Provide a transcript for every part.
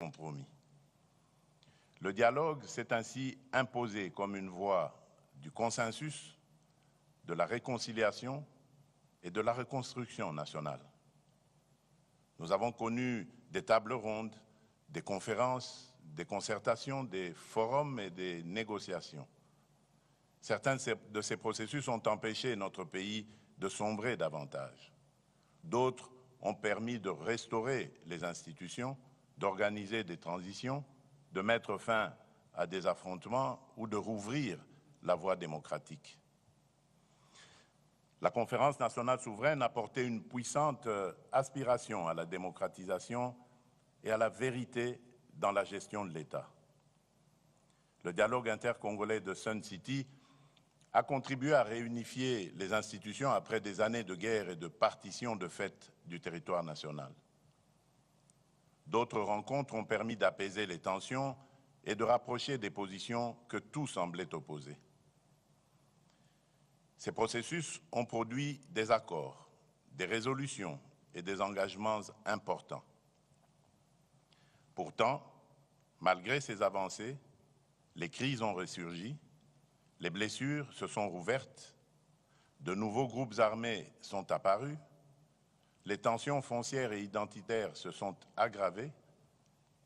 compromis. Le dialogue s'est ainsi imposé comme une voie du consensus, de la réconciliation et de la reconstruction nationale. Nous avons connu des tables rondes, des conférences, des concertations, des forums et des négociations. Certains de ces processus ont empêché notre pays de sombrer davantage. D'autres ont permis de restaurer les institutions, d'organiser des transitions, de mettre fin à des affrontements ou de rouvrir la voie démocratique. La Conférence nationale souveraine a porté une puissante aspiration à la démocratisation et à la vérité dans la gestion de l'État. Le dialogue intercongolais de Sun City a contribué à réunifier les institutions après des années de guerre et de partition de fait du territoire national. D'autres rencontres ont permis d'apaiser les tensions et de rapprocher des positions que tout semblait opposer. Ces processus ont produit des accords, des résolutions et des engagements importants. Pourtant, malgré ces avancées, les crises ont ressurgi, les blessures se sont rouvertes, de nouveaux groupes armés sont apparus, les tensions foncières et identitaires se sont aggravées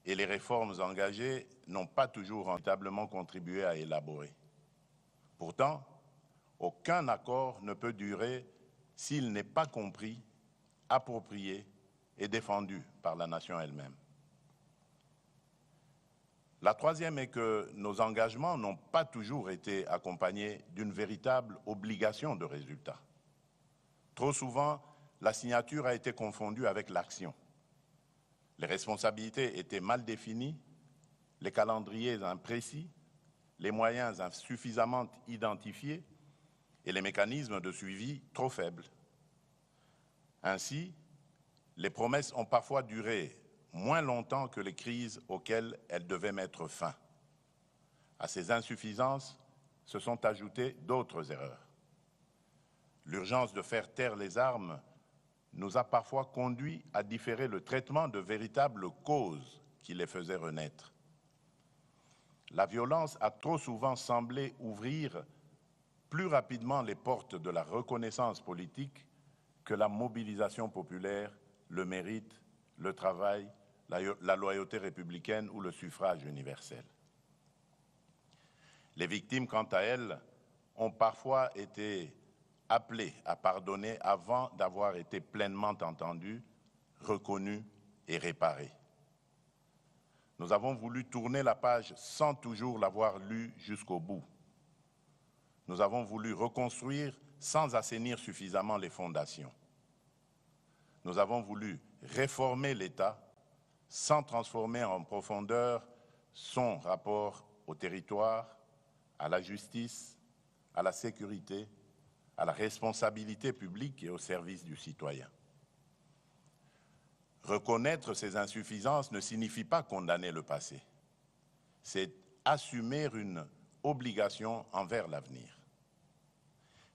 et les réformes engagées n'ont pas toujours véritablement contribué à élaborer. Pourtant, aucun accord ne peut durer s'il n'est pas compris, approprié et défendu par la nation elle-même. La troisième est que nos engagements n'ont pas toujours été accompagnés d'une véritable obligation de résultat. Trop souvent, la signature a été confondue avec l'action. Les responsabilités étaient mal définies, les calendriers imprécis, les moyens insuffisamment identifiés et les mécanismes de suivi trop faibles. Ainsi, les promesses ont parfois duré moins longtemps que les crises auxquelles elles devaient mettre fin. À ces insuffisances se sont ajoutées d'autres erreurs. L'urgence de faire taire les armes nous a parfois conduit à différer le traitement de véritables causes qui les faisaient renaître. La violence a trop souvent semblé ouvrir plus rapidement les portes de la reconnaissance politique que la mobilisation populaire, le mérite, le travail, la loyauté républicaine ou le suffrage universel. Les victimes, quant à elles, ont parfois été appelées à pardonner avant d'avoir été pleinement entendues, reconnues et réparées. Nous avons voulu tourner la page sans toujours l'avoir lue jusqu'au bout. Nous avons voulu reconstruire sans assainir suffisamment les fondations. Nous avons voulu réformer l'État sans transformer en profondeur son rapport au territoire, à la justice, à la sécurité, à la responsabilité publique et au service du citoyen. Reconnaître ces insuffisances ne signifie pas condamner le passé. C'est assumer une obligation envers l'avenir.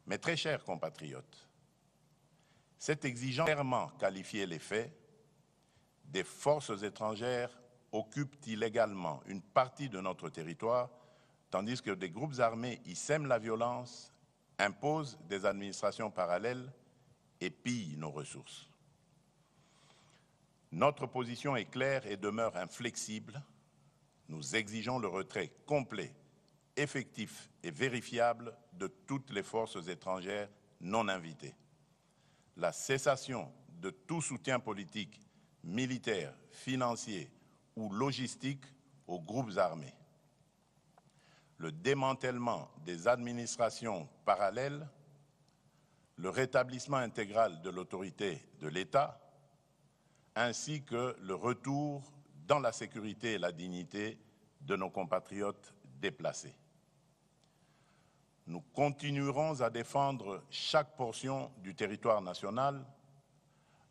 Mes très chers compatriotes, cette exigence clairement qualifier les faits. Des forces étrangères occupent illégalement une partie de notre territoire, tandis que des groupes armés y sèment la violence, imposent des administrations parallèles et pillent nos ressources. Notre position est claire et demeure inflexible. Nous exigeons le retrait complet, effectif et vérifiable de toutes les forces étrangères non invitées. La cessation de tout soutien politique, militaire, financier ou logistique aux groupes armés. Le démantèlement des administrations parallèles, le rétablissement intégral de l'autorité de l'État, ainsi que le retour dans la sécurité et la dignité de nos compatriotes déplacés. Nous continuerons à défendre chaque portion du territoire national,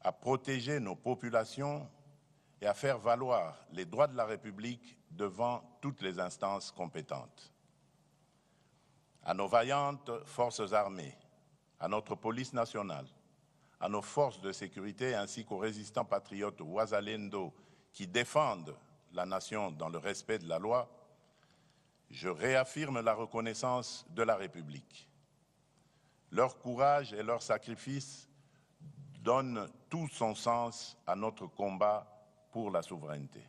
à protéger nos populations et à faire valoir les droits de la République devant toutes les instances compétentes. À nos vaillantes forces armées, à notre police nationale, à nos forces de sécurité ainsi qu'aux résistants patriotes Ouazalendo qui défendent la nation dans le respect de la loi, je réaffirme la reconnaissance de la République. Leur courage et leur sacrifice donnent tout son sens à notre combat pour la souveraineté.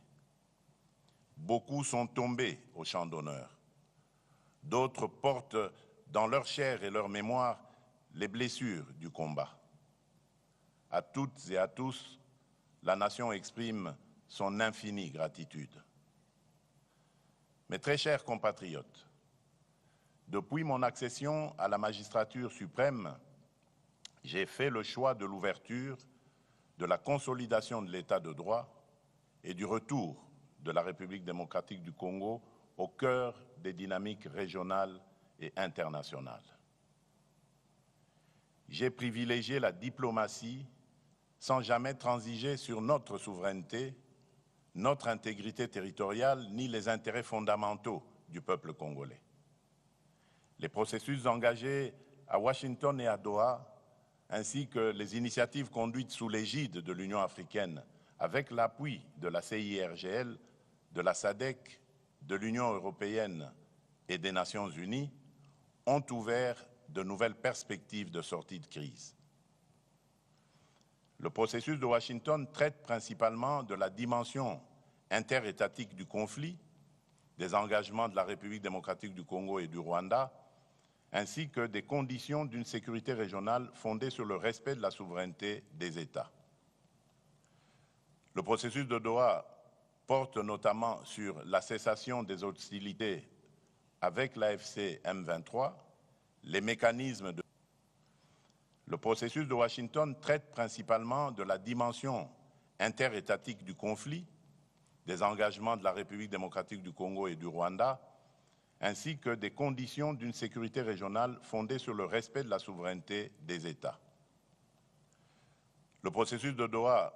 Beaucoup sont tombés au champ d'honneur. D'autres portent dans leur chair et leur mémoire les blessures du combat. À toutes et à tous, la nation exprime son infinie gratitude. Mes très chers compatriotes, depuis mon accession à la magistrature suprême, j'ai fait le choix de l'ouverture, de la consolidation de l'État de droit et du retour de la République démocratique du Congo au cœur des dynamiques régionales et internationales. J'ai privilégié la diplomatie sans jamais transiger sur notre souveraineté, notre intégrité territoriale, ni les intérêts fondamentaux du peuple congolais. Les processus engagés à Washington et à Doha, ainsi que les initiatives conduites sous l'égide de l'Union africaine, avec l'appui de la CIRGL, de la SADC, de l'Union européenne et des Nations unies, ont ouvert de nouvelles perspectives de sortie de crise. Le processus de Washington traite principalement de la dimension interétatique du conflit, des engagements de la République démocratique du Congo et du Rwanda, ainsi que des conditions d'une sécurité régionale fondée sur le respect de la souveraineté des États. Le processus de Doha porte notamment sur la cessation des hostilités avec l'AFC M23, les mécanismes de... Le processus de Washington traite principalement de la dimension interétatique du conflit, des engagements de la République démocratique du Congo et du Rwanda, ainsi que des conditions d'une sécurité régionale fondée sur le respect de la souveraineté des États. Le processus de Doha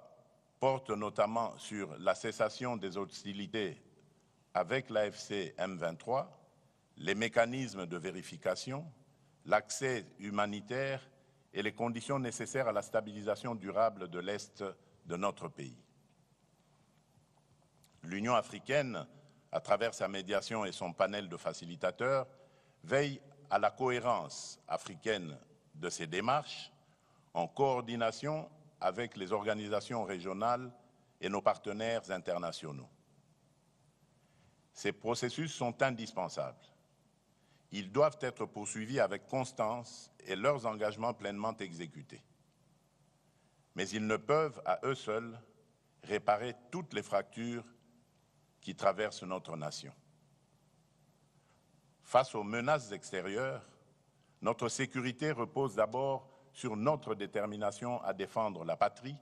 porte notamment sur la cessation des hostilités avec l'AFC M23, les mécanismes de vérification, l'accès humanitaire et les conditions nécessaires à la stabilisation durable de l'Est de notre pays. L'Union africaine, à travers sa médiation et son panel de facilitateurs, veille à la cohérence africaine de ses démarches en coordination avec les organisations régionales et nos partenaires internationaux. Ces processus sont indispensables. Ils doivent être poursuivis avec constance et leurs engagements pleinement exécutés. Mais ils ne peuvent, à eux seuls, réparer toutes les fractures qui traversent notre nation. Face aux menaces extérieures, notre sécurité repose d'abord sur notre détermination à défendre la patrie,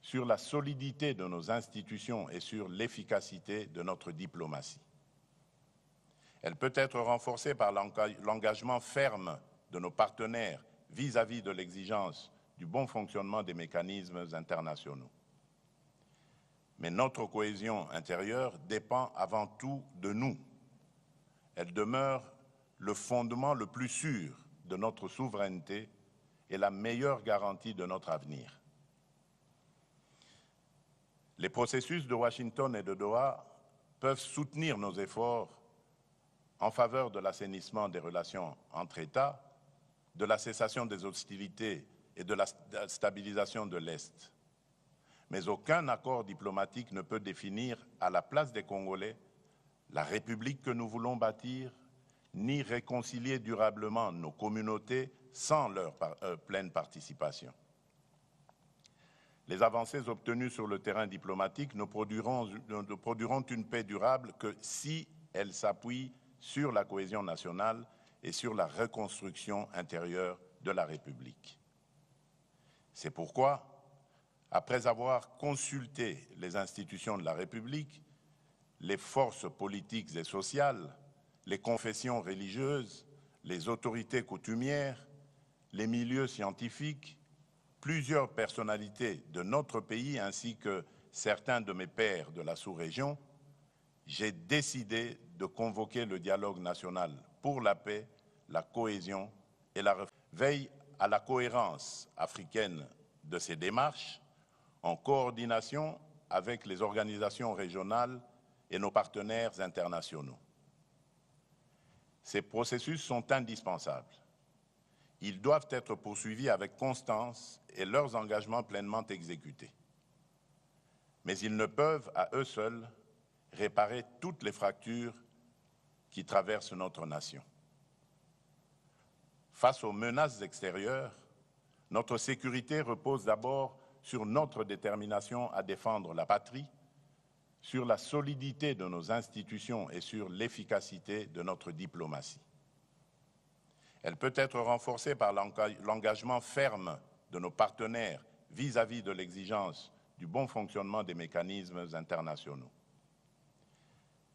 sur la solidité de nos institutions et sur l'efficacité de notre diplomatie. Elle peut être renforcée par l'engagement ferme de nos partenaires vis-à-vis de l'exigence du bon fonctionnement des mécanismes internationaux. Mais notre cohésion intérieure dépend avant tout de nous. Elle demeure le fondement le plus sûr de notre souveraineté et la meilleure garantie de notre avenir. Les processus de Washington et de Doha peuvent soutenir nos efforts en faveur de l'assainissement des relations entre États, de la cessation des hostilités et de la stabilisation de l'Est. Mais aucun accord diplomatique ne peut définir à la place des Congolais la République que nous voulons bâtir, ni réconcilier durablement nos communautés sans leur pleine participation. Les avancées obtenues sur le terrain diplomatique ne produiront une paix durable que si elles s'appuient sur la cohésion nationale et sur la reconstruction intérieure de la République. C'est pourquoi, après avoir consulté les institutions de la République, les forces politiques et sociales, les confessions religieuses, les autorités coutumières, les milieux scientifiques, plusieurs personnalités de notre pays ainsi que certains de mes pairs de la sous-région, j'ai décidé de convoquer le dialogue national pour la paix, la cohésion et la veille à la cohérence africaine de ces démarches en coordination avec les organisations régionales et nos partenaires internationaux. Ces processus sont indispensables. Ils doivent être poursuivis avec constance et leurs engagements pleinement exécutés. Mais ils ne peuvent, à eux seuls, réparer toutes les fractures qui traversent notre nation. Face aux menaces extérieures, notre sécurité repose d'abord sur notre détermination à défendre la patrie, sur la solidité de nos institutions et sur l'efficacité de notre diplomatie. Elle peut être renforcée par l'engagement ferme de nos partenaires vis-à-vis de l'exigence du bon fonctionnement des mécanismes internationaux.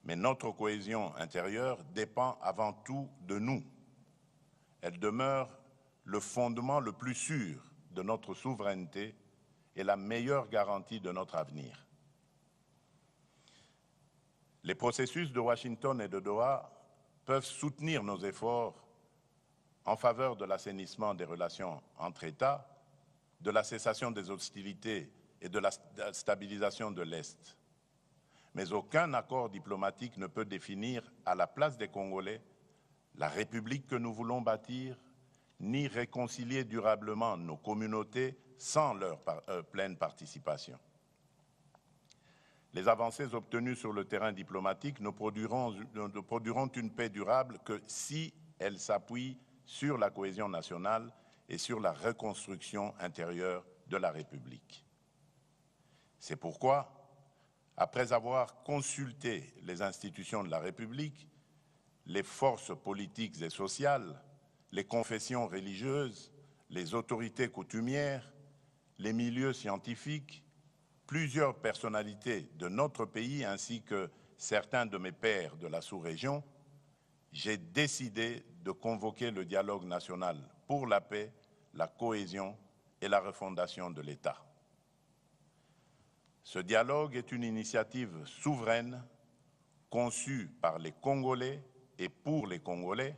Mais notre cohésion intérieure dépend avant tout de nous. Elle demeure le fondement le plus sûr de notre souveraineté et la meilleure garantie de notre avenir. Les processus de Washington et de Doha peuvent soutenir nos efforts en faveur de l'assainissement des relations entre États, de la cessation des hostilités et de la stabilisation de l'Est. Mais aucun accord diplomatique ne peut définir à la place des Congolais la République que nous voulons bâtir, ni réconcilier durablement nos communautés sans leur pleine participation. Les avancées obtenues sur le terrain diplomatique ne produiront une paix durable que si elles s'appuient sur la cohésion nationale et sur la reconstruction intérieure de la République. C'est pourquoi, après avoir consulté les institutions de la République, les forces politiques et sociales, les confessions religieuses, les autorités coutumières, les milieux scientifiques, plusieurs personnalités de notre pays ainsi que certains de mes pairs de la sous-région, j'ai décidé de convoquer le dialogue national pour la paix, la cohésion et la refondation de l'État. Ce dialogue est une initiative souveraine conçue par les Congolais et pour les Congolais,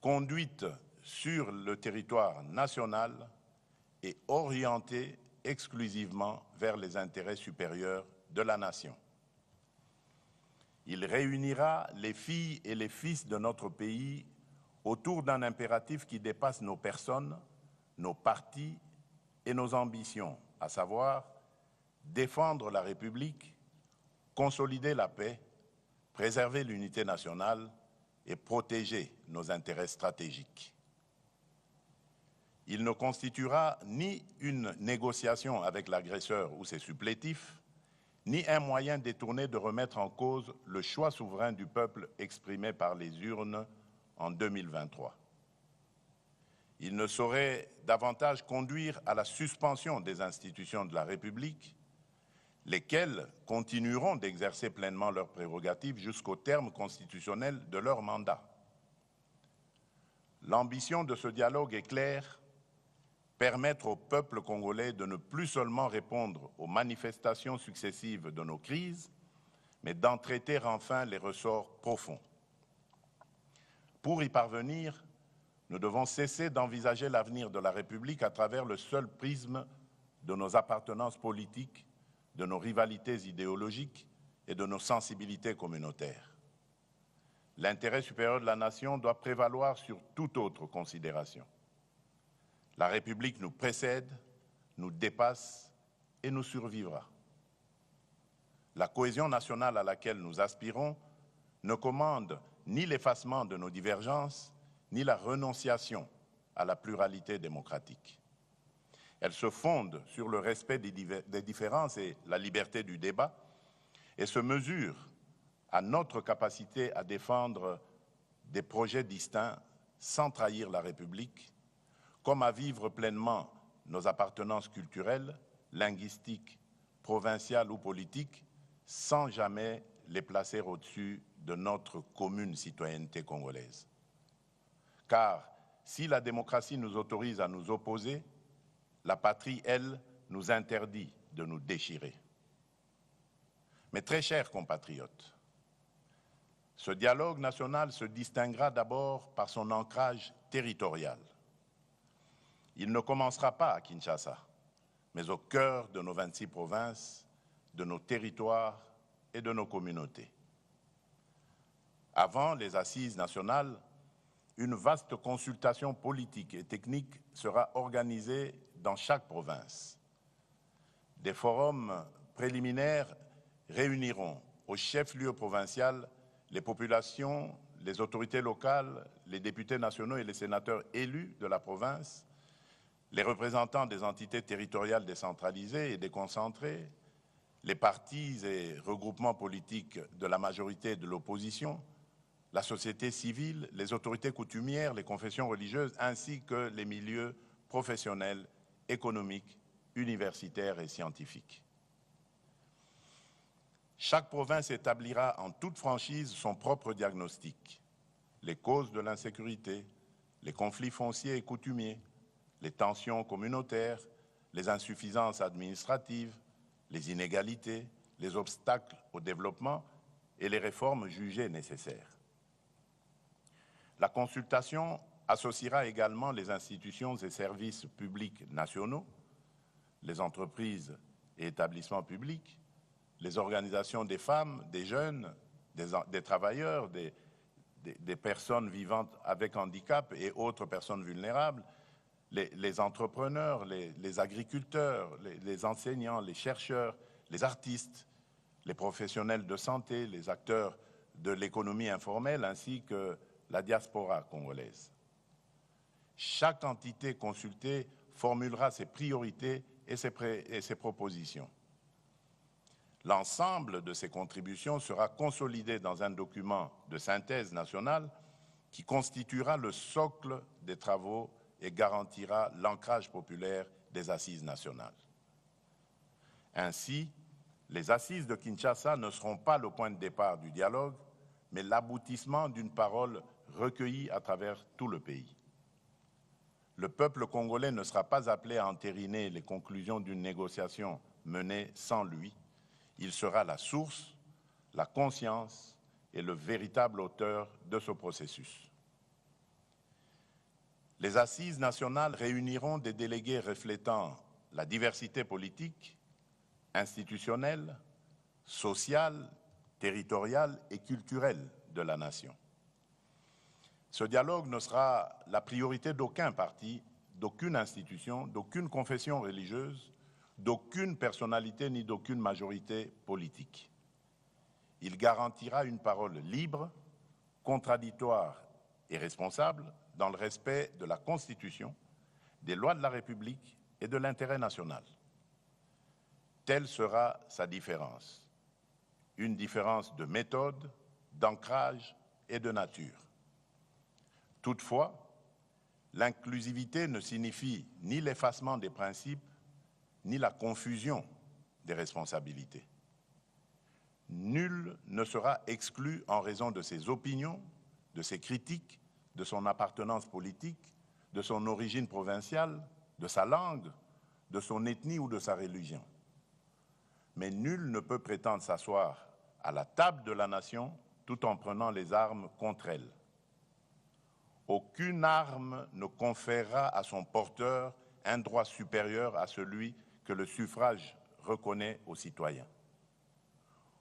conduite sur le territoire national et orientée exclusivement vers les intérêts supérieurs de la nation. Il réunira les filles et les fils de notre pays autour d'un impératif qui dépasse nos personnes, nos partis et nos ambitions, à savoir défendre la République, consolider la paix, préserver l'unité nationale et protéger nos intérêts stratégiques. Il ne constituera ni une négociation avec l'agresseur ou ses supplétifs, ni un moyen détourné de remettre en cause le choix souverain du peuple exprimé par les urnes en 2023. Il ne saurait davantage conduire à la suspension des institutions de la République, lesquelles continueront d'exercer pleinement leurs prérogatives jusqu'au terme constitutionnel de leur mandat. L'ambition de ce dialogue est claire: permettre au peuple congolais de ne plus seulement répondre aux manifestations successives de nos crises, mais d'en traiter enfin les ressorts profonds. Pour y parvenir, nous devons cesser d'envisager l'avenir de la République à travers le seul prisme de nos appartenances politiques, de nos rivalités idéologiques et de nos sensibilités communautaires. L'intérêt supérieur de la nation doit prévaloir sur toute autre considération. La République nous précède, nous dépasse et nous survivra. La cohésion nationale à laquelle nous aspirons ne commande ni l'effacement de nos divergences, ni la renonciation à la pluralité démocratique. Elle se fonde sur le respect des différences et la liberté du débat et se mesure à notre capacité à défendre des projets distincts sans trahir la République, comme à vivre pleinement nos appartenances culturelles, linguistiques, provinciales ou politiques, sans jamais les placer au-dessus de notre commune citoyenneté congolaise. Car si la démocratie nous autorise à nous opposer, la patrie, elle, nous interdit de nous déchirer. Mais très chers compatriotes, ce dialogue national se distinguera d'abord par son ancrage territorial. Il ne commencera pas à Kinshasa, mais au cœur de nos 26 provinces, de nos territoires et de nos communautés. Avant les assises nationales, une vaste consultation politique et technique sera organisée dans chaque province. Des forums préliminaires réuniront au chef-lieu provincial les populations, les autorités locales, les députés nationaux et les sénateurs élus de la province, les représentants des entités territoriales décentralisées et déconcentrées, les partis et regroupements politiques de la majorité et de l'opposition, la société civile, les autorités coutumières, les confessions religieuses, ainsi que les milieux professionnels, économiques, universitaires et scientifiques. Chaque province établira en toute franchise son propre diagnostic. Les causes de l'insécurité, les conflits fonciers et coutumiers, les tensions communautaires, les insuffisances administratives, les inégalités, les obstacles au développement et les réformes jugées nécessaires. La consultation associera également les institutions et services publics nationaux, les entreprises et établissements publics, les organisations des femmes, des jeunes, des travailleurs, des personnes vivant avec handicap et autres personnes vulnérables, les entrepreneurs, les agriculteurs, les enseignants, les chercheurs, les artistes, les professionnels de santé, les acteurs de l'économie informelle ainsi que la diaspora congolaise. Chaque entité consultée formulera ses priorités et ses propositions. L'ensemble de ces contributions sera consolidé dans un document de synthèse nationale qui constituera le socle des travaux et garantira l'ancrage populaire des assises nationales. Ainsi, les assises de Kinshasa ne seront pas le point de départ du dialogue, mais l'aboutissement d'une parole recueillie à travers tout le pays. Le peuple congolais ne sera pas appelé à entériner les conclusions d'une négociation menée sans lui. Il sera la source, la conscience et le véritable auteur de ce processus. Les assises nationales réuniront des délégués reflétant la diversité politique, institutionnelle, sociale, territoriale et culturelle de la nation. Ce dialogue ne sera la priorité d'aucun parti, d'aucune institution, d'aucune confession religieuse, d'aucune personnalité ni d'aucune majorité politique. Il garantira une parole libre, contradictoire et responsable dans le respect de la Constitution, des lois de la République et de l'intérêt national. Telle sera sa différence. Une différence de méthode, d'ancrage et de nature. Toutefois, l'inclusivité ne signifie ni l'effacement des principes, ni la confusion des responsabilités. Nul ne sera exclu en raison de ses opinions, de ses critiques, de son appartenance politique, de son origine provinciale, de sa langue, de son ethnie ou de sa religion. Mais nul ne peut prétendre s'asseoir à la table de la nation tout en prenant les armes contre elle. Aucune arme ne conférera à son porteur un droit supérieur à celui que le suffrage reconnaît aux citoyens.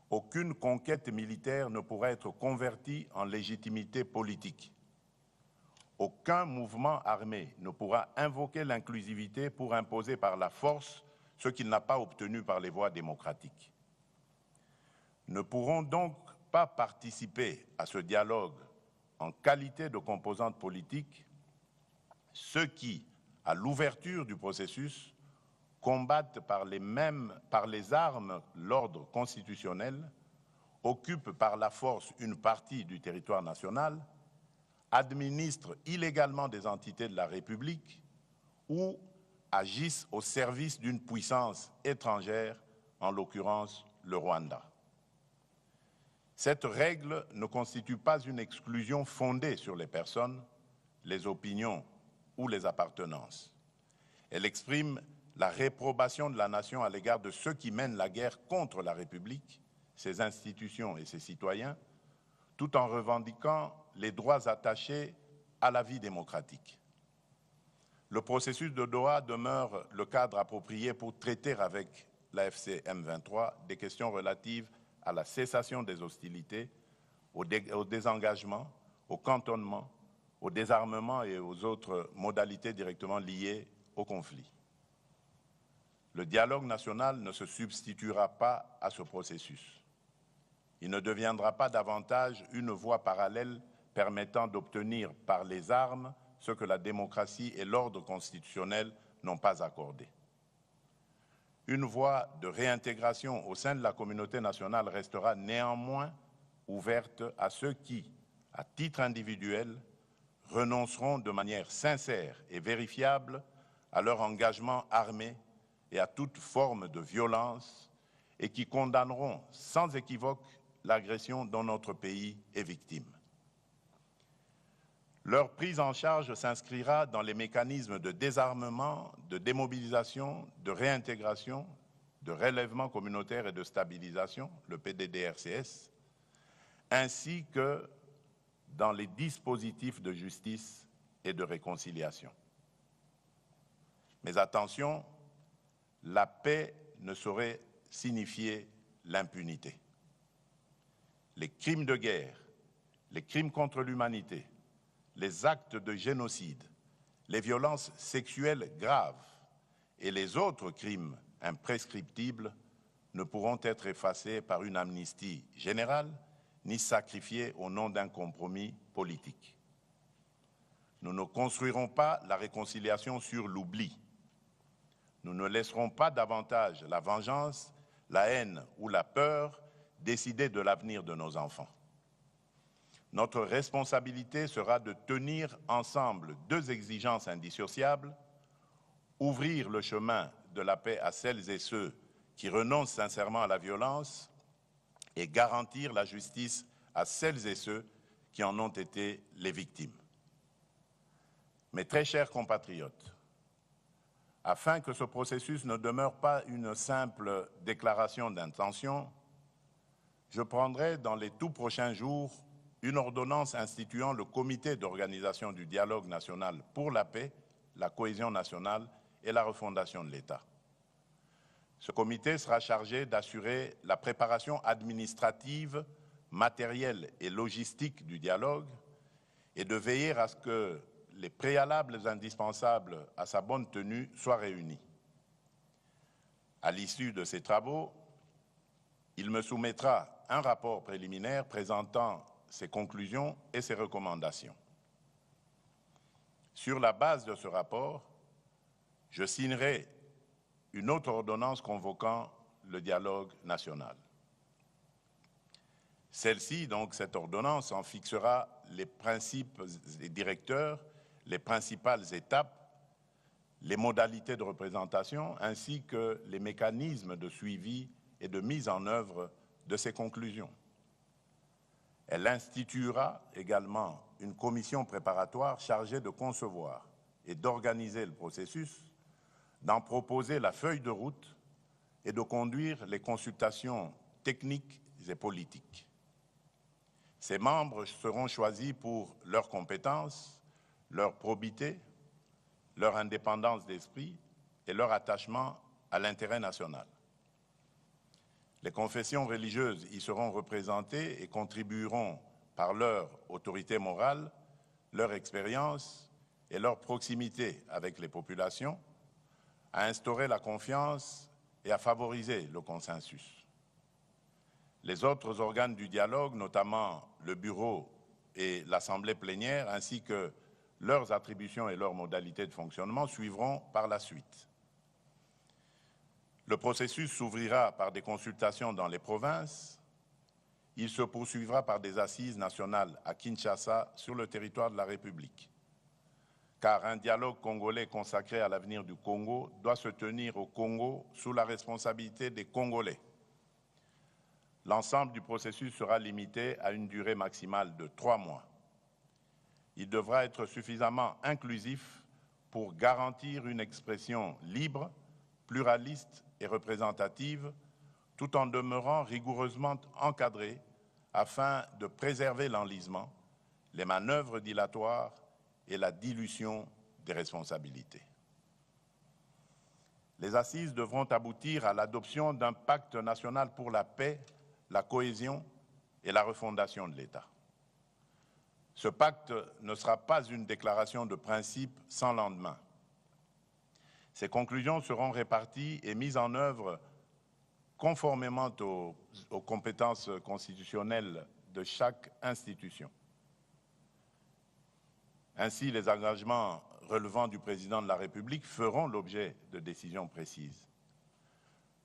Aucune conquête militaire ne pourra être convertie en légitimité politique. Aucun mouvement armé ne pourra invoquer l'inclusivité pour imposer par la force ce qu'il n'a pas obtenu par les voies démocratiques. Ne pourront donc pas participer à ce dialogue en qualité de composantes politiques ceux qui, à l'ouverture du processus, combattent par les armes l'ordre constitutionnel, occupent par la force une partie du territoire national, administrent illégalement des entités de la République ou agissent au service d'une puissance étrangère, en l'occurrence le Rwanda. Cette règle ne constitue pas une exclusion fondée sur les personnes, les opinions ou les appartenances. Elle exprime la réprobation de la nation à l'égard de ceux qui mènent la guerre contre la République, ses institutions et ses citoyens, tout en revendiquant les droits attachés à la vie démocratique. Le processus de Doha demeure le cadre approprié pour traiter avec l'AFC M23, des questions relatives à la cessation des hostilités, au désengagement, au cantonnement, au désarmement et aux autres modalités directement liées au conflit. Le dialogue national ne se substituera pas à ce processus. Il ne deviendra pas davantage une voie parallèle permettant d'obtenir par les armes ce que la démocratie et l'ordre constitutionnel n'ont pas accordé. Une voie de réintégration au sein de la communauté nationale restera néanmoins ouverte à ceux qui, à titre individuel, renonceront de manière sincère et vérifiable à leur engagement armé et à toute forme de violence et qui condamneront sans équivoque l'agression dont notre pays est victime. Leur prise en charge s'inscrira dans les mécanismes de désarmement, de démobilisation, de réintégration, de relèvement communautaire et de stabilisation, le PDDRCS, ainsi que dans les dispositifs de justice et de réconciliation. Mais attention, la paix ne saurait signifier l'impunité. Les crimes de guerre, les crimes contre l'humanité, les actes de génocide, les violences sexuelles graves et les autres crimes imprescriptibles ne pourront être effacés par une amnistie générale ni sacrifiés au nom d'un compromis politique. Nous ne construirons pas la réconciliation sur l'oubli. Nous ne laisserons pas davantage la vengeance, la haine ou la peur décider de l'avenir de nos enfants. Notre responsabilité sera de tenir ensemble deux exigences indissociables, ouvrir le chemin de la paix à celles et ceux qui renoncent sincèrement à la violence et garantir la justice à celles et ceux qui en ont été les victimes. Mes très chers compatriotes, afin que ce processus ne demeure pas une simple déclaration d'intention, je prendrai dans les tout prochains jours une ordonnance instituant le comité d'organisation du dialogue national pour la paix, la cohésion nationale et la refondation de l'État. Ce comité sera chargé d'assurer la préparation administrative, matérielle et logistique du dialogue et de veiller à ce que les préalables indispensables à sa bonne tenue soient réunis. À l'issue de ces travaux, il me soumettra un rapport préliminaire présentant ses conclusions et ses recommandations. Sur la base de ce rapport, je signerai une autre ordonnance convoquant le dialogue national. Celle-ci, donc cette ordonnance, en fixera les principes et directeurs, les principales étapes, les modalités de représentation, ainsi que les mécanismes de suivi et de mise en œuvre de ces conclusions. Elle instituera également une commission préparatoire chargée de concevoir et d'organiser le processus, d'en proposer la feuille de route et de conduire les consultations techniques et politiques. Ces membres seront choisis pour leurs compétences, leur probité, leur indépendance d'esprit et leur attachement à l'intérêt national. Les confessions religieuses y seront représentées et contribueront par leur autorité morale, leur expérience et leur proximité avec les populations à instaurer la confiance et à favoriser le consensus. Les autres organes du dialogue, notamment le bureau et l'assemblée plénière, ainsi que leurs attributions et leurs modalités de fonctionnement, suivront par la suite. Le processus s'ouvrira par des consultations dans les provinces. Il se poursuivra par des assises nationales à Kinshasa, sur le territoire de la République. Car un dialogue congolais consacré à l'avenir du Congo doit se tenir au Congo sous la responsabilité des Congolais. L'ensemble du processus sera limité à une durée maximale de 3 mois. Il devra être suffisamment inclusif pour garantir une expression libre, pluraliste et représentative, tout en demeurant rigoureusement encadré afin de préserver l'enlisement, les manœuvres dilatoires et la dilution des responsabilités. Les assises devront aboutir à l'adoption d'un pacte national pour la paix, la cohésion et la refondation de l'État. Ce pacte ne sera pas une déclaration de principe sans lendemain. Ces conclusions seront réparties et mises en œuvre conformément aux compétences constitutionnelles de chaque institution. Ainsi, les engagements relevant du président de la République feront l'objet de décisions précises.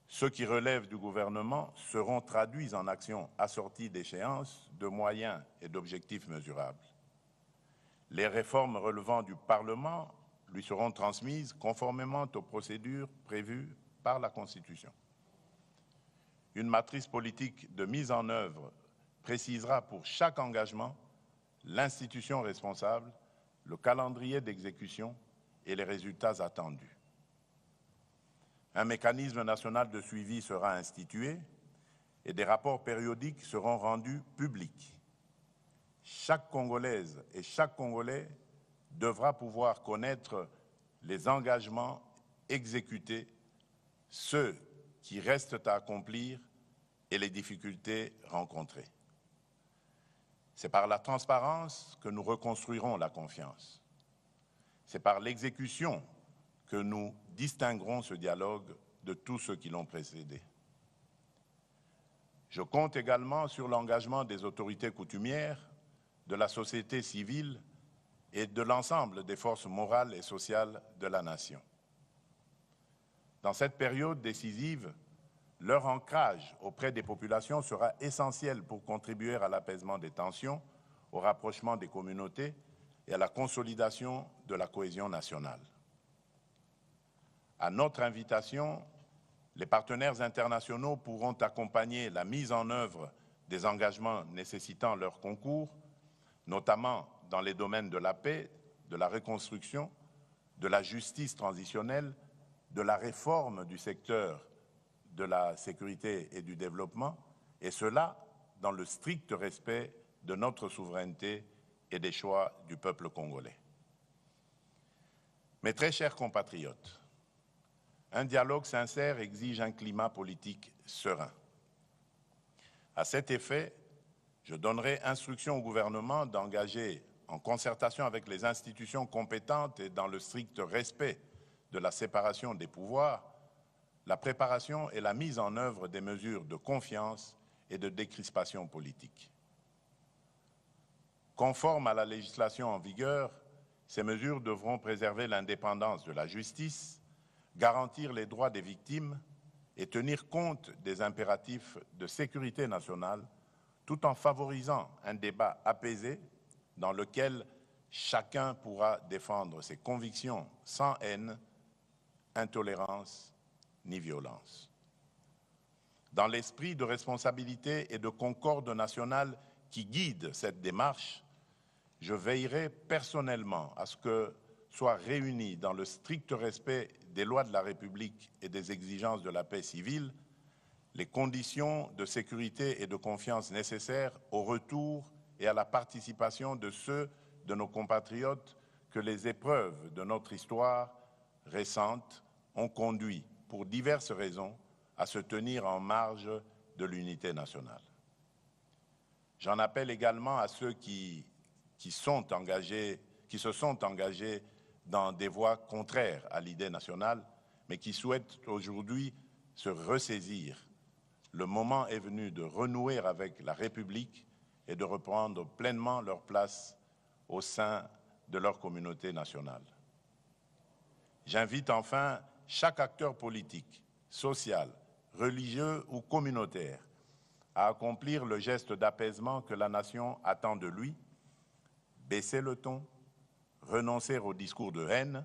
Ceux qui relèvent du gouvernement seront traduits en actions assorties d'échéances, de moyens et d'objectifs mesurables. Les réformes relevant du Parlement lui seront transmises conformément aux procédures prévues par la Constitution. Une matrice politique de mise en œuvre précisera pour chaque engagement l'institution responsable, le calendrier d'exécution et les résultats attendus. Un mécanisme national de suivi sera institué et des rapports périodiques seront rendus publics. Chaque Congolaise et chaque Congolais devra pouvoir connaître les engagements exécutés, ceux qui restent à accomplir et les difficultés rencontrées. C'est par la transparence que nous reconstruirons la confiance. C'est par l'exécution que nous distinguerons ce dialogue de tous ceux qui l'ont précédé. Je compte également sur l'engagement des autorités coutumières, de la société civile et de l'ensemble des forces morales et sociales de la nation. Dans cette période décisive, leur ancrage auprès des populations sera essentiel pour contribuer à l'apaisement des tensions, au rapprochement des communautés et à la consolidation de la cohésion nationale. À notre invitation, les partenaires internationaux pourront accompagner la mise en œuvre des engagements nécessitant leur concours, notamment dans les domaines de la paix, de la reconstruction, de la justice transitionnelle, de la réforme du secteur de la sécurité et du développement, et cela dans le strict respect de notre souveraineté et des choix du peuple congolais. Mes très chers compatriotes, un dialogue sincère exige un climat politique serein. À cet effet, je donnerai instruction au gouvernement d'engager, en concertation avec les institutions compétentes et dans le strict respect de la séparation des pouvoirs, la préparation et la mise en œuvre des mesures de confiance et de décrispation politique. Conformes à la législation en vigueur, ces mesures devront préserver l'indépendance de la justice, garantir les droits des victimes et tenir compte des impératifs de sécurité nationale, tout en favorisant un débat apaisé dans lequel chacun pourra défendre ses convictions sans haine, intolérance ni violence. Dans l'esprit de responsabilité et de concorde nationale qui guide cette démarche, je veillerai personnellement à ce que soient réunis dans le strict respect des lois de la République et des exigences de la paix civile les conditions de sécurité et de confiance nécessaires au retour et à la participation de ceux de nos compatriotes que les épreuves de notre histoire récente ont conduit, pour diverses raisons, à se tenir en marge de l'unité nationale. J'en appelle également à ceux qui se sont engagés dans des voies contraires à l'idée nationale, mais qui souhaitent aujourd'hui se ressaisir. Le moment est venu de renouer avec la République et de reprendre pleinement leur place au sein de leur communauté nationale. J'invite enfin chaque acteur politique, social, religieux ou communautaire à accomplir le geste d'apaisement que la nation attend de lui, baisser le ton, renoncer au discours de haine,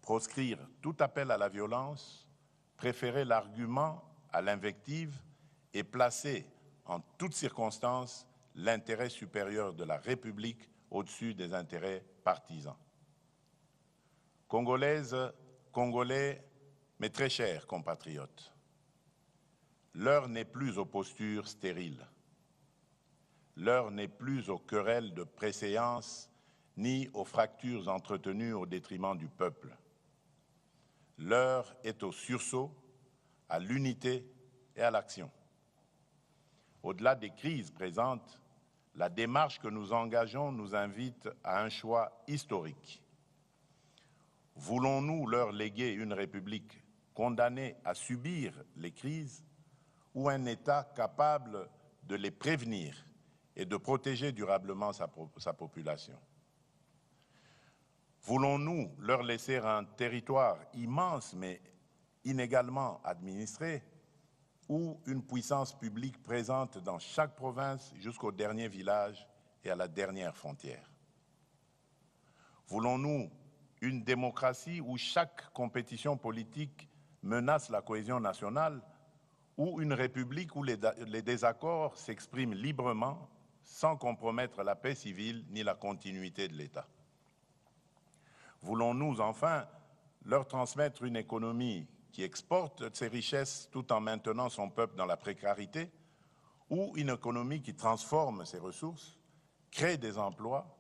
proscrire tout appel à la violence, préférer l'argument à l'invective et placer en toutes circonstances l'intérêt supérieur de la République au-dessus des intérêts partisans. Congolaises, Congolais, mes très chers compatriotes, l'heure n'est plus aux postures stériles. L'heure n'est plus aux querelles de préséance ni aux fractures entretenues au détriment du peuple. L'heure est au sursaut, à l'unité et à l'action. Au-delà des crises présentes, la démarche que nous engageons nous invite à un choix historique. Voulons-nous leur léguer une République condamnée à subir les crises ou un État capable de les prévenir et de protéger durablement sa population? Voulons-nous leur laisser un territoire immense mais inégalement administré ou une puissance publique présente dans chaque province jusqu'au dernier village et à la dernière frontière? Voulons-nous une démocratie où chaque compétition politique menace la cohésion nationale ou une république où les désaccords s'expriment librement sans compromettre la paix civile ni la continuité de l'État? Voulons-nous enfin leur transmettre une économie qui exporte ses richesses tout en maintenant son peuple dans la précarité ou une économie qui transforme ses ressources, crée des emplois,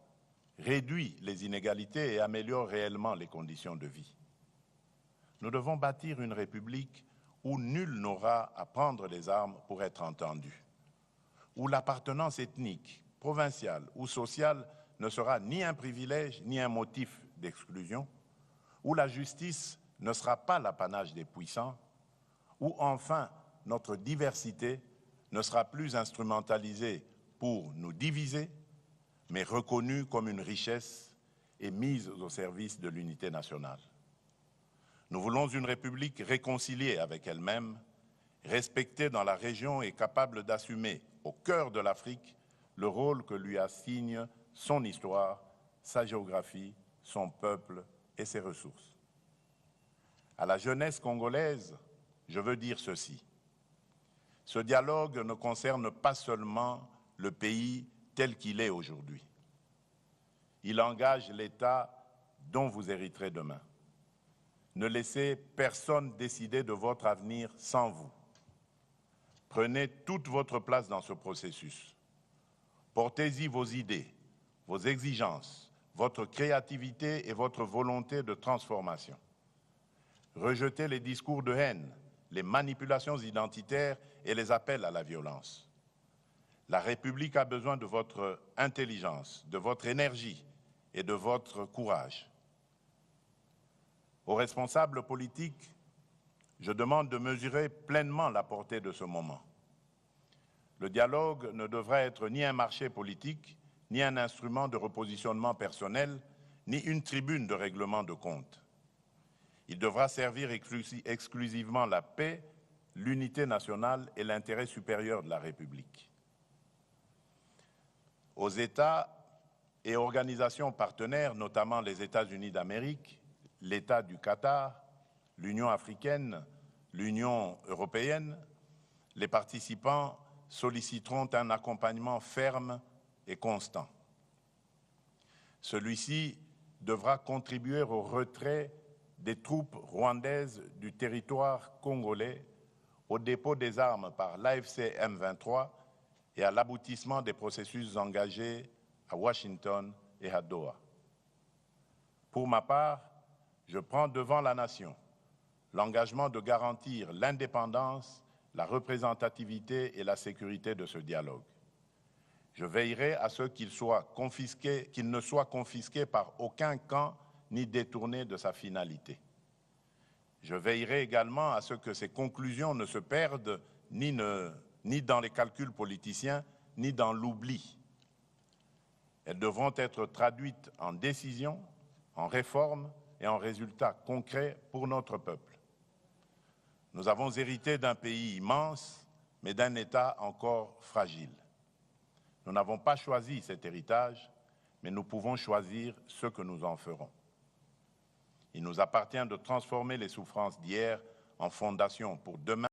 réduit les inégalités et améliore réellement les conditions de vie? Nous devons bâtir une république où nul n'aura à prendre les armes pour être entendu, où l'appartenance ethnique, provinciale ou sociale ne sera ni un privilège ni un motif d'exclusion, où la justice ne sera pas l'apanage des puissants, où enfin notre diversité ne sera plus instrumentalisée pour nous diviser, mais reconnue comme une richesse et mise au service de l'unité nationale. Nous voulons une République réconciliée avec elle-même, respectée dans la région et capable d'assumer au cœur de l'Afrique le rôle que lui assigne son histoire, sa géographie, son peuple et ses ressources. À la jeunesse congolaise, je veux dire ceci. Ce dialogue ne concerne pas seulement le pays tel qu'il est aujourd'hui. Il engage l'État dont vous hériterez demain. Ne laissez personne décider de votre avenir sans vous. Prenez toute votre place dans ce processus. Portez-y vos idées, vos exigences, votre créativité et votre volonté de transformation. Rejetez les discours de haine, les manipulations identitaires et les appels à la violence. La République a besoin de votre intelligence, de votre énergie et de votre courage. Aux responsables politiques, je demande de mesurer pleinement la portée de ce moment. Le dialogue ne devra être ni un marché politique, ni un instrument de repositionnement personnel, ni une tribune de règlement de comptes. Il devra servir exclusivement la paix, l'unité nationale et l'intérêt supérieur de la République. Aux États et organisations partenaires, notamment les États-Unis d'Amérique, l'État du Qatar, l'Union africaine, l'Union européenne, les participants solliciteront un accompagnement ferme et constant. Celui-ci devra contribuer au retrait des troupes rwandaises du territoire congolais, au dépôt des armes par l'AFC M23 et à l'aboutissement des processus engagés à Washington et à Doha. Pour ma part, je prends devant la nation l'engagement de garantir l'indépendance, la représentativité et la sécurité de ce dialogue. Je veillerai à ce qu'il ne soit confisqué par aucun camp ni détourné de sa finalité. Je veillerai également à ce que ces conclusions ne se perdent ni dans les calculs politiciens, ni dans l'oubli. Elles devront être traduites en décisions, en réformes et en résultats concrets pour notre peuple. Nous avons hérité d'un pays immense, mais d'un État encore fragile. Nous n'avons pas choisi cet héritage, mais nous pouvons choisir ce que nous en ferons. Il nous appartient de transformer les souffrances d'hier en fondation pour demain.